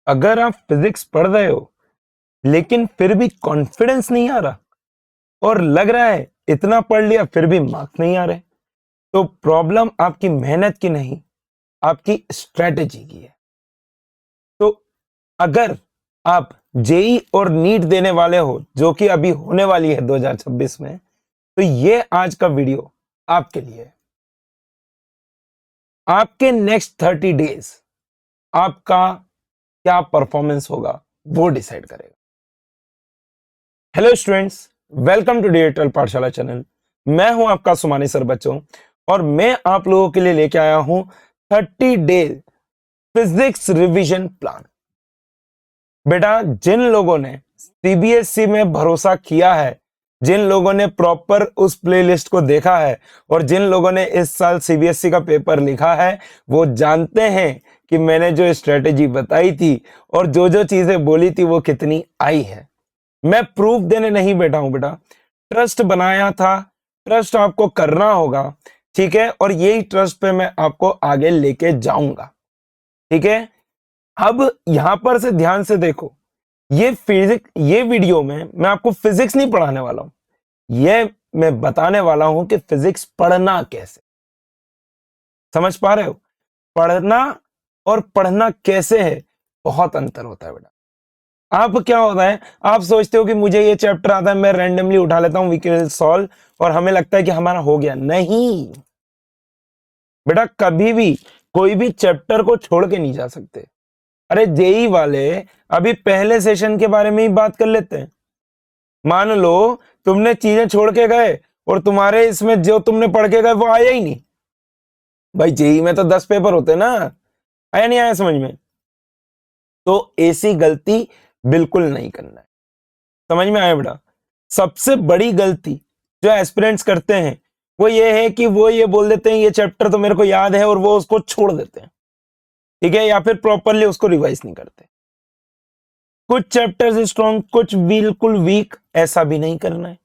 अगर आप फिजिक्स पढ़ रहे हो लेकिन फिर भी कॉन्फिडेंस नहीं आ रहा और लग रहा है इतना पढ़ लिया फिर भी मार्क्स नहीं आ रहे, तो प्रॉब्लम आपकी मेहनत की नहीं, आपकी स्ट्रेटेजी की है। तो अगर आप जेई और नीट देने वाले हो, जो कि अभी होने वाली है 2026 में, तो ये आज का वीडियो आपके लिए है। आपके नेक्स्ट 30 डेज आपका क्या परफॉर्मेंस होगा वो डिसाइड करेगा। Hello students, welcome to digital Pathshala channel. मैं हूं आपका सुमानी सर बच्चों, और मैं आप लोगों के लिए लेके आया हूं 30 डे फिजिक्स रिवीजन प्लान। बेटा, जिन लोगों ने सीबीएसई में भरोसा किया है, जिन लोगों ने प्रॉपर उस प्लेलिस्ट को देखा है और जिन लोगों ने इस साल सीबीएसई का पेपर लिखा है, वो जानते हैं कि मैंने जो स्ट्रेटेजी बताई थी और जो जो चीजें बोली थी वो कितनी आई है। मैं प्रूफ देने नहीं बैठा हूं बेटा, ट्रस्ट बनाया था, ट्रस्ट आपको करना होगा, ठीक है, और यही ट्रस्ट पे मैं आपको आगे लेके जाऊंगा, ठीक है। अब यहां पर से ध्यान से देखो, ये वीडियो में मैं आपको फिजिक्स नहीं पढ़ाने वाला हूं, ये मैं बताने वाला हूं कि फिजिक्स पढ़ना कैसे। समझ पा रहे हो? पढ़ना और पढ़ना कैसे है, बहुत अंतर होता है बेटा। आप क्या होता है, आप सोचते हो कि मुझे ये चैप्टर आता है, मैं रैंडमली उठा लेता हूं, वी कैन सॉल्व, और हमें लगता है कि हमारा हो गया। नहीं बेटा, कभी भी कोई भी चैप्टर को छोड़ के नहीं जा सकते। अरे जेई वाले, अभी पहले सेशन के बारे में ही बात कर लेते हैं। मान लो तुमने चीजें छोड़ के गए और तुम्हारे इसमें जो तुमने पढ़ के गए वो आया ही नहीं। भाई जेई में तो 10 पेपर होते ना, आया नहीं आया समझ में? तो ऐसी गलती बिल्कुल नहीं करना है। समझ में आया बेटा? सबसे बड़ी गलती जो एस्पिरेंट्स करते हैं वो ये है कि वो ये बोल देते हैं ये चैप्टर तो मेरे को याद है, और वो उसको छोड़ देते हैं, ठीक है, या फिर प्रॉपरली उसको रिवाइज नहीं करते। कुछ चैप्टर्स स्ट्रॉन्ग, कुछ बिल्कुल वीक, ऐसा भी नहीं करना है।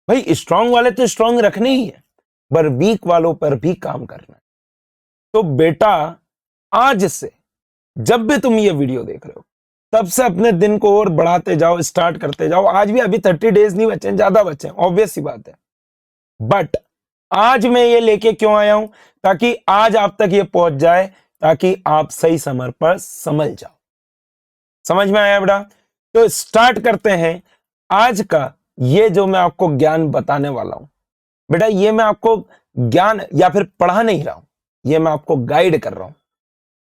भाई स्ट्रॉन्ग वाले तो स्ट्रॉन्ग रखने ही है, पर वीक वालों पर भी काम करना है। तो बेटा, आज से जब भी तुम ये वीडियो देख रहे हो, तब से अपने दिन को और बढ़ाते जाओ, स्टार्ट करते जाओ। आज भी अभी 30 डेज नहीं बचे, ज्यादा बचे, ऑब्वियस सी बात है, बट आज मैं ये लेके क्यों आया हूं, ताकि आज आप तक ये पहुंच जाए, ताकि आप सही समय पर समझ जाओ। समझ में आया बेटा? तो स्टार्ट करते हैं आज का ये जो मैं आपको ज्ञान बताने वाला हूं। बेटा, ये मैं आपको ज्ञान या फिर पढ़ा नहीं रहा हूं, ये मैं आपको गाइड कर रहा हूं,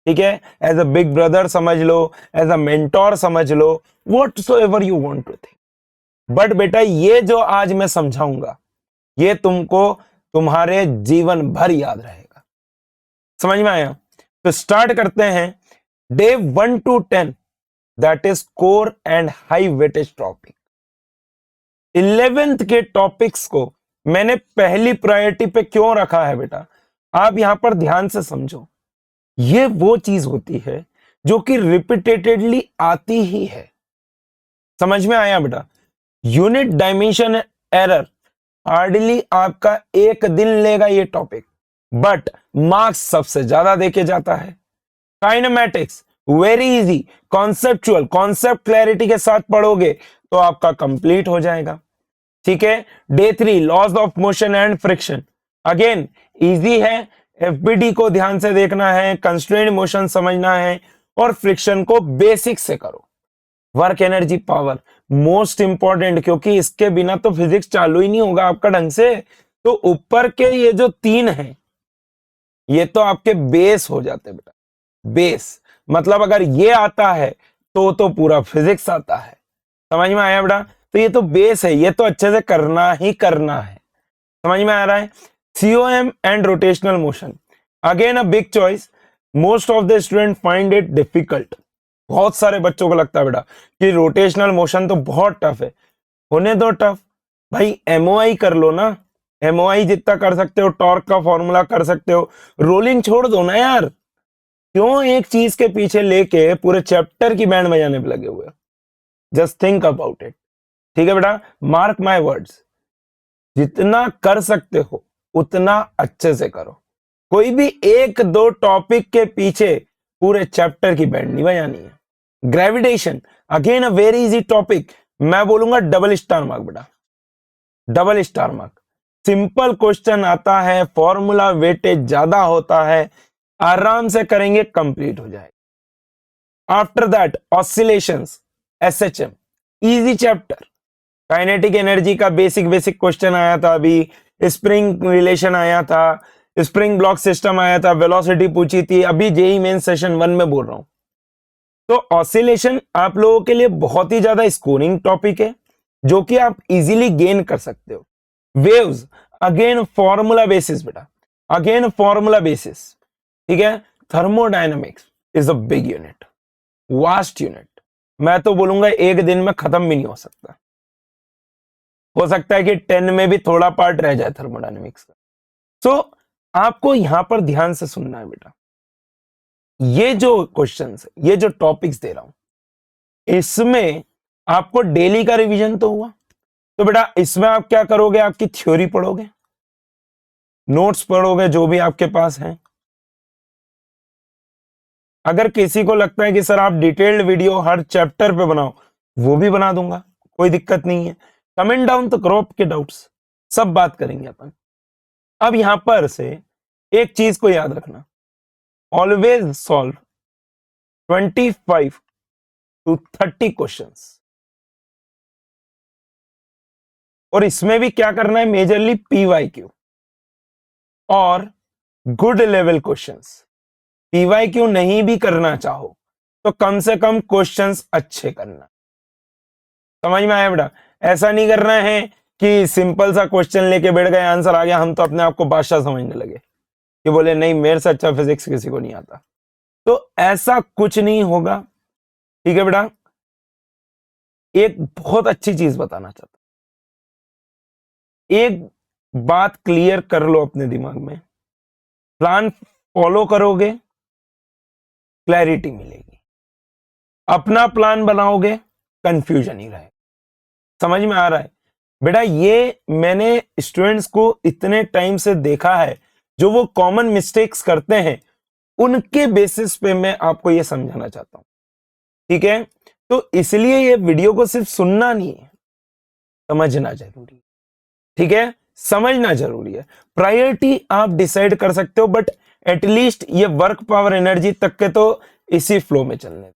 ठीक है। एज अ बिग ब्रदर समझ लो, एज अ मेंटोर समझ लो, whatsoever you want to think. But बेटा, ये जो आज मैं समझाऊंगा ये तुमको तुम्हारे जीवन भर याद रहेगा। समझ में आया? तो स्टार्ट करते हैं day 1 to 10, that is core and high weightage topic. 11th के टॉपिक्स को मैंने पहली प्रायोरिटी पे क्यों रखा है बेटा, आप यहां पर ध्यान से समझो। ये वो चीज होती है जो कि रिपीटेटेडली आती ही है। समझ में आया बेटा? यूनिट डायमेंशन एरर हार्डली आपका एक दिन लेगा ये टॉपिक, बट मार्क्स सबसे ज्यादा देके जाता है। Kinematics very easy, conceptual, concept clarity के साथ पढ़ोगे तो आपका कंप्लीट हो जाएगा, ठीक है। Day 3 laws of motion and friction, again easy है। एफबीडी को ध्यान से देखना है, कंस्ट्रेंट मोशन समझना है, और फ्रिक्शन को बेसिक से करो। Work energy power most important, क्योंकि इसके बिना तो फिजिक्स चालू ही नहीं होगा आपका ढंग से। तो ऊपर के ये जो 3 हैं ये तो आपके बेस हो जाते बेटा। बेस मतलब अगर ये आता है तो पूरा फिजिक्स आता है। समझ में आया बेटा? तो ये तो बेस है, ये तो अच्छे से करना ही करना है। समझ में आ रहा है? COM and rotational motion, again a big choice. Most of the student find it difficult. बहुत सारे बच्चों को लगता है बेटा कि रोटेशनल मोशन तो बहुत टफ है। होने दो टफ, भाई MOI कर लो ना। MOI जितना कर सकते हो, टॉर्क का फॉर्मूला कर सकते हो, रोलिंग छोड़ दो ना यार। क्यों एक चीज के पीछे लेके पूरे चैप्टर की बैंड बजाने पे लगे हुए? जस्ट थिंक अबाउट इट, ठीक है बेटा। मार्क माय वर्ड्स, जितना कर सकते हो उतना अच्छे से करो। कोई भी 1-2 टॉपिक के पीछे पूरे चैप्टर की बैंड नहीं बजानी है। Gravitation, again a very easy topic, मैं बोलूंगा डबल स्टार मार्क बेटा, double star mark. Simple question आता है, फॉर्मूला वेटेज ज्यादा होता है, आराम से करेंगे कंप्लीट हो जाएगा। After that oscillations, SHM, easy chapter. Kinetic energy का बेसिक बेसिक क्वेश्चन आया था अभी, स्प्रिंग रिलेशन आया था, स्प्रिंग ब्लॉक सिस्टम आया था, वेलोसिटी पूछी थी, अभी जेई मेन सेशन 1 में बोल रहा हूं। तो ऑसिलेशन आप लोगों के लिए बहुत ही ज्यादा स्कोरिंग टॉपिक है, जो कि आप इजीली गेन कर सकते हो। वेव्स, अगेन फॉर्मूला बेसिस बेटा, अगेन फॉर्मूला बेसिस, ठीक है। Thermodynamics is a big unit, vast unit, मैं तो बोलूंगा एक दिन में खत्म भी नहीं हो सकता। हो सकता है कि 10 में भी थोड़ा पार्ट रह जाए थर्मोडायनेमिक्स का। तो आपको यहां पर ध्यान से सुनना है बेटा, ये जो क्वेश्चंस, ये जो टॉपिक्स दे रहा हूं, इसमें आपको डेली का रिवीजन तो हुआ। तो बेटा इसमें आप क्या करोगे, आपकी थ्योरी पढ़ोगे, नोट्स पढ़ोगे जो भी आपके पास हैं। अगर किसी को लगता है कि सर आप डिटेल्ड वीडियो हर चैप्टर पे बनाओ, वो भी बना दूंगा, कोई दिक्कत नहीं है। कमेंट डाउन तो करो आपके डाउट्स, सब बात करेंगे अपन। अब यहां पर से एक चीज को याद रखना, ऑलवेज सॉल्व 25 to 30 क्वेश्चंस। और इसमें भी क्या करना है, मेजरली पीवाईक्यू और गुड लेवल क्वेश्चंस। पीवाईक्यू नहीं भी करना चाहो तो कम से कम क्वेश्चंस अच्छे करना। समझ में आया बेटा? ऐसा नहीं करना है कि सिंपल सा क्वेश्चन लेके बैठ गए, आंसर आ गया, हम तो अपने आप को बादशाह समझने लगे कि बोले नहीं मेरे से अच्छा फिजिक्स किसी को नहीं आता। तो ऐसा कुछ नहीं होगा, ठीक है बेटा। एक बहुत अच्छी चीज बताना चाहता हूं, एक बात क्लियर कर लो अपने दिमाग में, प्लान फॉलो करोगे क्लैरिटी मिलेगी, अपना प्लान बनाओगे कंफ्यूजन ही रहेगा। समझ में आ रहा है बेटा? ये मैंने स्टूडेंट्स को इतने टाइम से देखा है, जो वो कॉमन मिस्टेक्स करते हैं, उनके बेसिस पे मैं आपको ये समझाना चाहता हूं, ठीक है। तो इसलिए ये वीडियो को सिर्फ सुनना नहीं है, समझना जरूरी है, ठीक है, समझना जरूरी है। प्रायोरिटी आप डिसाइड कर सकते हो, बट एटलीस्ट ये वर्क पावर एनर्जी तक के तो इसी फ्लो में चलने,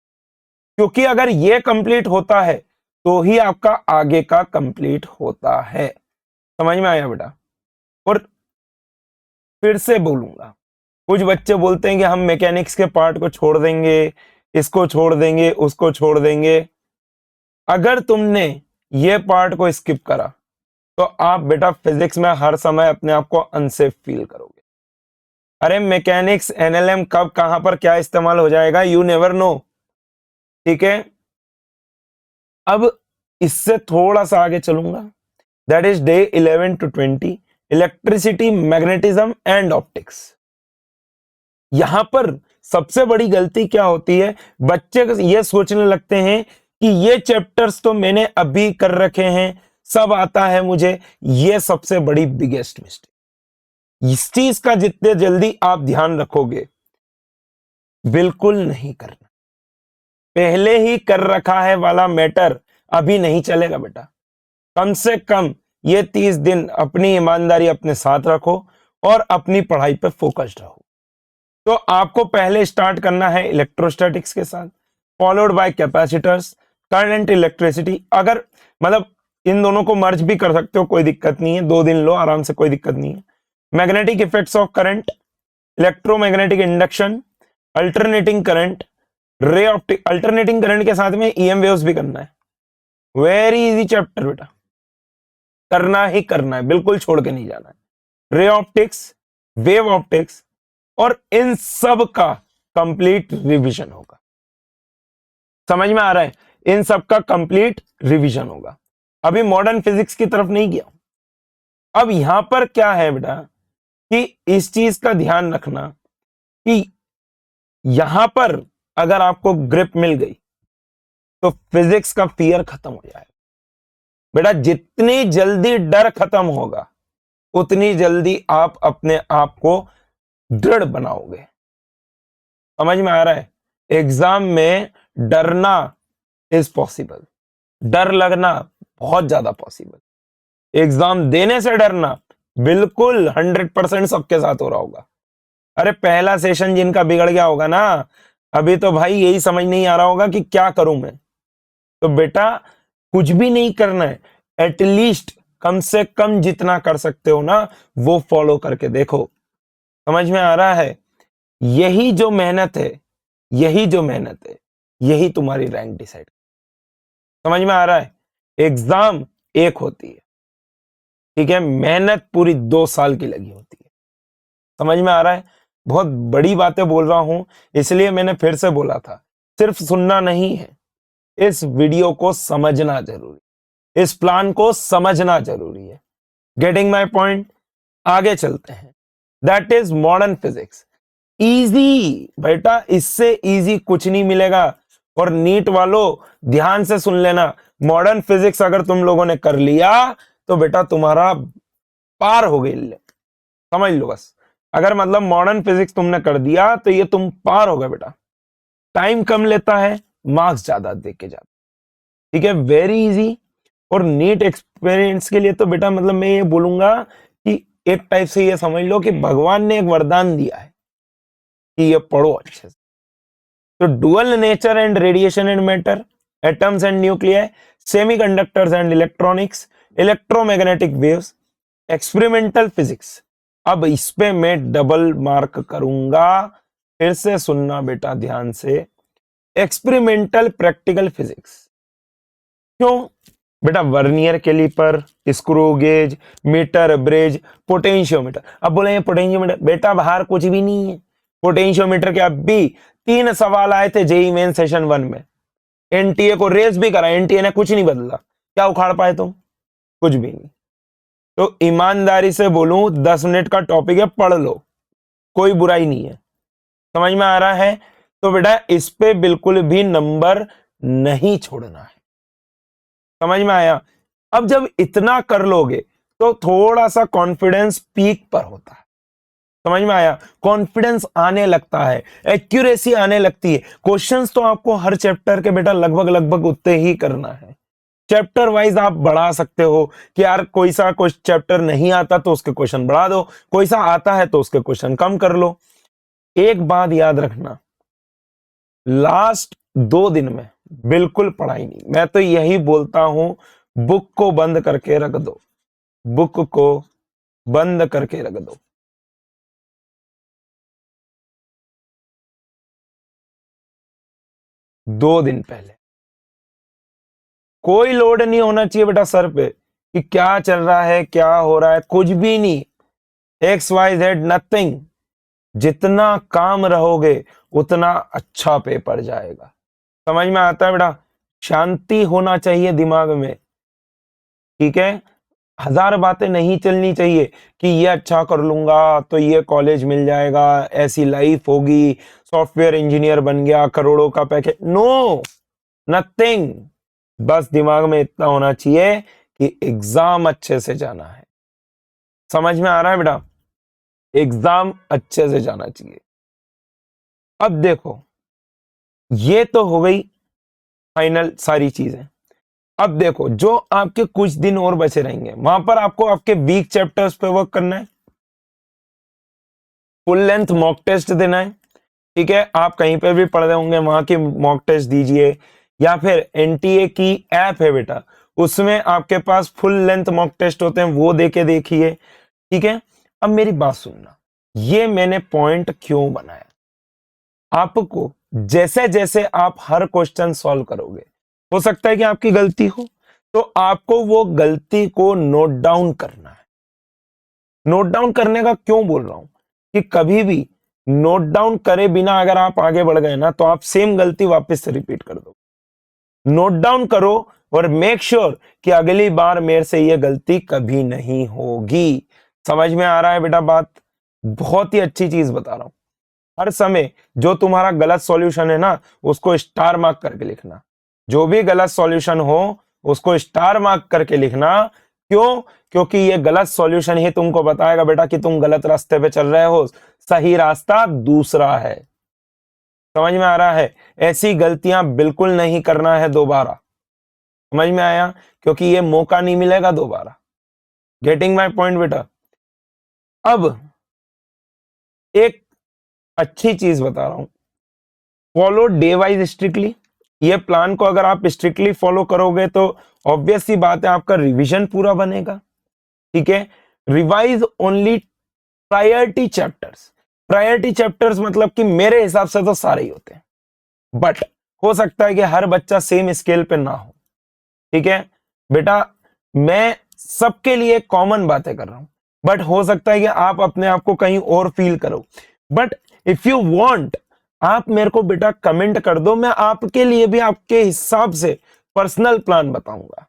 क्योंकि अगर ये कंप्लीट होता है तो ही आपका आगे का कंप्लीट होता है। समझ में आया बेटा? और फिर से बोलूंगा, कुछ बच्चे बोलते हैं कि हम मैकेनिक्स के पार्ट को छोड़ देंगे, इसको छोड़ देंगे, उसको छोड़ देंगे। अगर तुमने ये पार्ट को स्किप करा तो आप बेटा फिजिक्स में हर समय अपने आप को अनसेफ फील करोगे। अरे मैकेनिक्स एनएलएम कब कहां पर क्या इस्तेमाल हो जाएगा, यू नेवर नो, ठीक है। अब इससे थोड़ा सा आगे चलूंगा, that is day 11 to 20, electricity, magnetism and optics. यहां पर सबसे बड़ी गलती क्या होती है, बच्चे ये सोचने लगते हैं कि ये चैप्टर्स तो मैंने अभी कर रखे हैं, सब आता है मुझे। ये सबसे बड़ी बिगेस्ट मिस्टेक। इस चीज का जितने जल्दी आप ध्यान रखोगे, बिल्कुल नहीं करना। पहले ही कर रखा है वाला मैटर अभी नहीं चलेगा बेटा। कम से कम ये 30 दिन अपनी ईमानदारी अपने साथ रखो और अपनी पढ़ाई पे फोकस्ड रहो। तो आपको पहले स्टार्ट करना है इलेक्ट्रोस्टैटिक्स के साथ, followed by capacitors, current, electricity. अगर मतलब इन दोनों को मर्ज भी कर सकते हो, कोई दिक्कत नहीं है, 2 दिन लो आराम से, कोई दिक्कत नहीं है। Magnetic effects of current, electromagnetic induction, alternating current, रे ऑप्टिक। अल्टरनेटिंग करंट के साथ में ईएम वेव्स भी करना है। वेरी इजी चैप्टर बेटा, करना ही करना है, बिल्कुल छोड़ के नहीं जाना है। रे ऑप्टिक्स, वेव ऑप्टिक्स, और इन सब का कंप्लीट रिवीजन होगा। समझ में आ रहा है? इन सब का कंप्लीट रिवीजन होगा। अभी मॉडर्न फिजिक्स की तरफ नहीं गया। अब यहां पर क्या है बेटा कि इस चीज का ध्यान रखना कि यहां पर अगर आपको ग्रिप मिल गई तो फिजिक्स का फियर खत्म हो जाएगा बेटा। जितनी जल्दी डर खत्म होगा, उतनी जल्दी आप अपने आप को दृढ़ बनाओगे। समझ में आ रहा है? एग्जाम में डरना इज पॉसिबल, डर लगना बहुत ज्यादा पॉसिबल। एग्जाम देने से डरना बिल्कुल 100% सबके साथ हो रहा होगा। अरे पहला सेशन जिनका बिगड़ गया होगा ना, अभी तो भाई यही समझ नहीं आ रहा होगा कि क्या करूं मैं। तो बेटा कुछ भी नहीं करना है, एटलीस्ट कम से कम जितना कर सकते हो ना वो फॉलो करके देखो। समझ में आ रहा है? यही जो मेहनत है, यही जो मेहनत है, यही तुम्हारी रैंक डिसाइड। समझ में आ रहा है? एग्जाम एक होती है, ठीक है, मेहनत पूरी 2 साल की लगी होती है। समझ में आ रहा है? बहुत बड़ी बातें बोल रहा हूं, इसलिए मैंने फिर से बोला था, सिर्फ सुनना नहीं है, इस वीडियो को समझना जरूरी, इस प्लान को समझना जरूरी है। Getting my point? आगे चलते हैं। That is modern physics. Easy बेटा, इससे इजी कुछ नहीं मिलेगा। और नीट वालों ध्यान से सुन लेना, मॉडर्न फिजिक्स अगर तुम लोगों ने कर लिया तो बेटा तुम्हारा पार हो गई। समझ लो बस, अगर मतलब मॉडर्न फिजिक्स तुमने कर दिया तो ये तुम पार हो गए बेटा। टाइम कम लेता है, मार्क्स ज्यादा देख के जाता, ठीक है, वेरी इजी। और नीट एक्सपीरियंस के लिए तो बेटा मतलब मैं ये बोलूंगा कि एक टाइप से ये समझ लो कि भगवान ने एक वरदान दिया है कि ये पढ़ो अच्छे से। तो dual nature and radiation and matter, atoms and nuclei, semiconductors and electronics, electromagnetic waves, experimental physics. अब इस पे मैं डबल मार्क करूंगा, फिर से सुनना बेटा ध्यान से। Experimental practical physics. क्यों बेटा? Vernier calliper, screw gauge, metre, bridge, potentiometer. अब बोले पोटेंशियोमीटर बेटा बाहर कुछ भी नहीं है। पोटेंशियोमीटर के अब भी 3 सवाल आए थे जेईई मेन सेशन 1 में, एनटीए को रेस भी करा, एनटीए ने कुछ नहीं बदला। क्या उखाड़ पाए तुम? कुछ भी नहीं। तो ईमानदारी से बोलूं 10 मिनट का टॉपिक है, पढ़ लो, कोई बुराई नहीं है। समझ में आ रहा है? तो बेटा इस पे बिल्कुल भी नंबर नहीं छोड़ना है। समझ में आया? अब जब इतना कर लोगे तो थोड़ा सा कॉन्फिडेंस पीक पर होता है। समझ में आया? कॉन्फिडेंस आने लगता है, एक्यूरेसी आने लगती है। क्वेश्चंस तो आपको हर चैप्टर के बेटा लगभग लगभग उतने ही करना है। चैप्टर वाइज आप बढ़ा सकते हो कि यार कोई सा चैप्टर नहीं आता तो उसके क्वेश्चन बढ़ा दो, कोई सा आता है तो उसके क्वेश्चन कम कर लो। एक बात याद रखना, लास्ट 2 दिन में बिल्कुल पढ़ाई नहीं। मैं तो यही बोलता हूं, बुक को बंद करके रख दो, बुक को बंद करके रख दो। दो दिन पहले कोई लोड नहीं होना चाहिए बेटा सर पे कि क्या चल रहा है, क्या हो रहा है, कुछ भी नहीं। XYZ nothing. जितना काम रहोगे उतना अच्छा पेपर जाएगा। समझ में आता है बेटा? शांति होना चाहिए दिमाग में, ठीक है। 1000 बातें नहीं चलनी चाहिए कि ये अच्छा कर लूंगा तो ये कॉलेज मिल जाएगा, ऐसी लाइफ होगी, सॉफ्टवेयर इंजीनियर बन गया, करोड़ों का पैकेज। No, nothing. बस दिमाग में इतना होना चाहिए कि एग्जाम अच्छे से जाना है। समझ में आ रहा है बेटा? एग्जाम अच्छे से जाना चाहिए। अब देखो, ये तो हो गई फाइनल सारी चीजें। अब देखो, जो आपके कुछ दिन और बचे रहेंगे वहां पर आपको आपके वीक चैप्टर्स पे वर्क करना है, फुल लेंथ मॉक टेस्ट देना है, ठीक है। आप कहीं पे भी पढ़ रहे होंगे वहां की मॉक टेस्ट दीजिए, या फिर एनटीए की ऐप है बेटा, उसमें आपके पास फुल लेंथ मॉक टेस्ट होते हैं, वो देके देखिए, ठीक है। अब मेरी बात सुनना, ये मैंने पॉइंट क्यों बनाया? आपको जैसे जैसे आप हर क्वेश्चन सॉल्व करोगे, हो सकता है कि आपकी गलती हो, तो आपको वो गलती को नोट डाउन करना है। नोट डाउन करने का क्यों बोल रहा हूं कि कभी भी नोट डाउन करे बिना अगर आप आगे बढ़ गए ना तो आप सेम गलती वापस से रिपीट कर दो। नोट डाउन करो और मेक श्योर कि अगली बार मेरे से ये गलती कभी नहीं होगी। समझ में आ रहा है बेटा बात? बहुत ही अच्छी चीज बता रहा हूं। हर समय जो तुम्हारा गलत सॉल्यूशन है ना उसको स्टार मार्क करके लिखना। जो भी गलत सॉल्यूशन हो उसको स्टार मार्क करके लिखना। क्यों? क्योंकि ये गलत सॉल्यूशन ही तुमको बताएगा बेटा कि तुम गलत रास्ते पे चल रहे हो, सही रास्ता दूसरा है। समझ में आ रहा है? ऐसी गलतियां बिल्कुल नहीं करना है दोबारा। समझ में आया? क्योंकि ये मौका नहीं मिलेगा दोबारा। गेटिंग माय पॉइंट बेटा? अब एक अच्छी चीज बता रहा हूं, फॉलो डे वाइज स्ट्रिक्टली। ये प्लान को अगर आप स्ट्रिक्टली फॉलो करोगे तो ऑब्वियस सी बात है आपका रिवीजन पूरा बनेगा। ठीक है? Revise only priority chapters. Priority chapters मतलब कि मेरे हिसाब से तो सारे ही होते हैं, बट हो सकता है कि हर बच्चा सेम स्केल पे ना हो। ठीक है बेटा? मैं सबके लिए कॉमन बातें कर रहा हूं, बट हो सकता है कि आप अपने आप को कहीं और फील करो। बट इफ यू वांट, आप मेरे को बेटा कमेंट कर दो, मैं आपके लिए भी आपके हिसाब से पर्सनल प्लान बताऊंगा।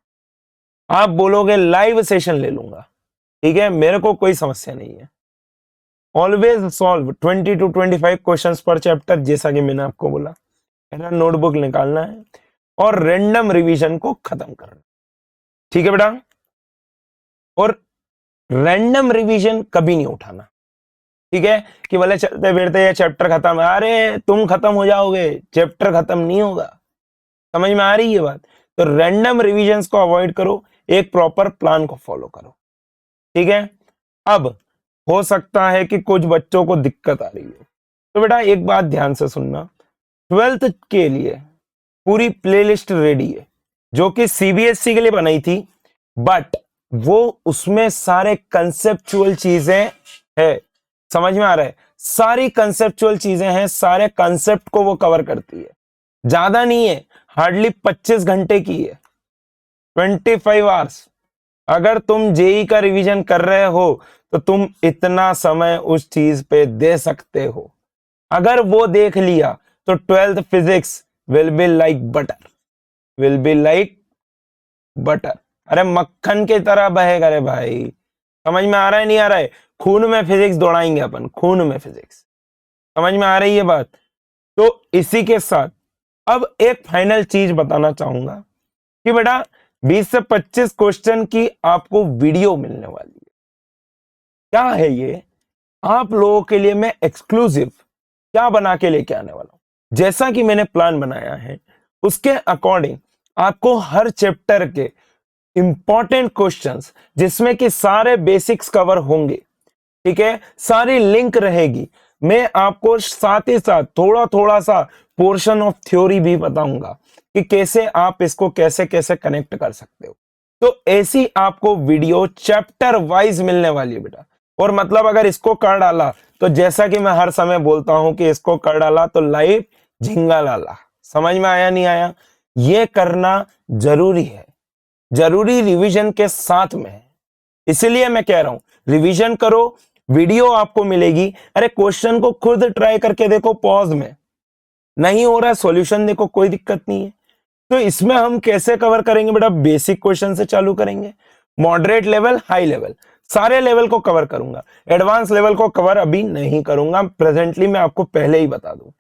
आप बोलोगे लाइव सेशन ले लूंगा, ठीक है, मेरे को कोई समस्या नहीं है। ऑलवेज सॉल्व 20 to 25 क्वेश्चंस पर चैप्टर, जैसा कि मैंने आपको बोला। मेरा नोटबुक निकालना है और रैंडम रिवीजन को खत्म करना। ठीक है बेटा? और रैंडम रिवीजन कभी नहीं उठाना। ठीक है? कि बोले चलते फिरते ये चैप्टर खत्म, अरे तुम खत्म हो जाओगे, चैप्टर खत्म नहीं होगा। समझ में आ रही है बात? तो रैंडम रिवीजन्स को अवॉइड करो, एक प्रॉपर प्लान को फॉलो करो। ठीक है? अब हो सकता है कि कुछ बच्चों को दिक्कत आ रही है, तो बेटा एक बात ध्यान से सुनना। 12th के लिए पूरी प्लेलिस्ट रेडी है, जो कि सीबीएसई के लिए बनाई थी, बट वो उसमें सारे कंसेप्चुअल चीजें है। समझ में आ रहा है? सारी कंसेप्चुअल चीजें हैं, सारे कंसेप्ट को वो कवर करती है। ज्यादा नहीं है, हार्डली 25 घंटे की है, 25 आवर्स। अगर तुम जेई का रिवीजन कर रहे हो तो तुम इतना समय उस चीज पे दे सकते हो। अगर वो देख लिया तो 12th physics will be like butter, will be like butter. अरे मक्खन की तरह बहेगा रे भाई। समझ में आ रहा है नहीं आ रहा है? खून में फिजिक्स दौड़ाएंगे अपन, खून में फिजिक्स। समझ में आ रही है बात? तो इसी के साथ अब एक फाइनल चीज बताना चाहूंगा कि बेटा 20 से 25 क्वेश्चन की आपको वीडियो मिलने वाली है। क्या है ये? आप लोगों के लिए मैं एक्सक्लूसिव क्या बना के लेके आने वाला हूं। जैसा कि मैंने प्लान बनाया है उसके अकॉर्डिंग आपको हर चैप्टर के इंपॉर्टेंट क्वेश्चंस, जिसमें कि सारे बेसिक्स कवर होंगे, ठीक है, सारी लिंक रहेगी। मैं आपको साथ ही साथ थोड़ा थोड़ा सा पोर्शन ऑफ थ्योरी भी बताऊंगा कि कैसे आप इसको कैसे कैसे कनेक्ट कर सकते हो। तो ऐसी आपको वीडियो चैप्टर वाइज मिलने वाली है बेटा। और मतलब अगर इसको कर डाला तो जैसा कि मैं हर समय बोलता हूं कि इसको कर डाला तो लाइव झिंगा लाला। समझ में आया नहीं आया? ये करना जरूरी है, जरूरी रिवीजन के साथ में है। इसलिए मैं कह रहा हूं रिवीजन करो, वीडियो आपको मिलेगी। अरे क्वेश्चन को खुद ट्राई करके देखो, पॉज में नहीं हो रहा है सॉल्यूशन देखो, कोई दिक्कत नहीं है। तो इसमें हम कैसे कवर करेंगे बेटा? बेसिक क्वेश्चन से चालू करेंगे, मॉडरेट लेवल, हाई लेवल, सारे लेवल को कवर करूंगा। एडवांस लेवल को कवर अभी नहीं करूंगा, प्रेजेंटली मैं आपको पहले ही बता दूं,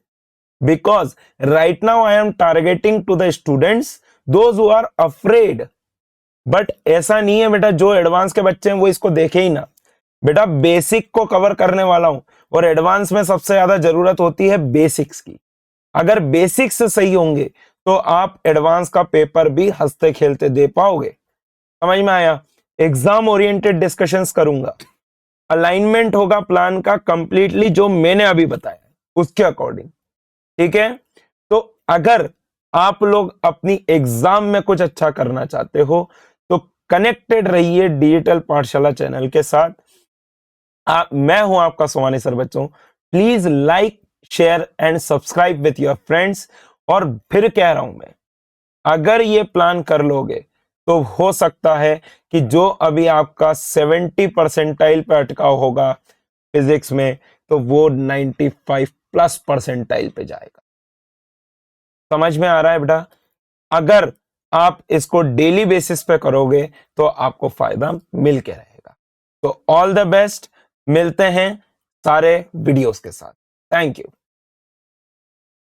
because right now I am targeting to the students those who are afraid. But ऐसा नहीं है बेटा जो एडवांस के बच्चे हैं वो इसको देखे ही ना। बेटा बेसिक को कवर करने वाला हूं, और एडवांस में सबसे ज्यादा जरूरत होती है बेसिक्स की। अगर बेसिक्स सही होंगे तो आप एडवांस का पेपर भी हंसते खेलते दे पाओगे। समझ में आया? एग्जाम ओरिएंटेड डिस्कशंस करूंगा, अलाइनमेंट होगा प्लान का कंप्लीटली जो मैंने अभी बताया उसके अकॉर्डिंग। ठीक है? तो अगर आप लोग अपनी एग्जाम में कुछ अच्छा करना चाहते हो तो कनेक्टेड रहिए डिजिटल पाठशाला चैनल के साथ। मैं हूं आपका सोमानी सर बच्चों। Please like, share and subscribe with your friends. और फिर कह रहा हूं मैं, अगर ये प्लान कर लोगे तो हो सकता है कि जो अभी आपका 70 परसेंटाइल पे अटका होगा फिजिक्स में, तो वो 95 प्लस परसेंटाइल पे जाएगा। समझ में आ रहा है बेटा? अगर आप इसको डेली बेसिस पे करोगे तो आपको फायदा मिल के रहेगा। तो ऑल द बेस्ट, मिलते हैं सारे वीडियोस के साथ। Thank you.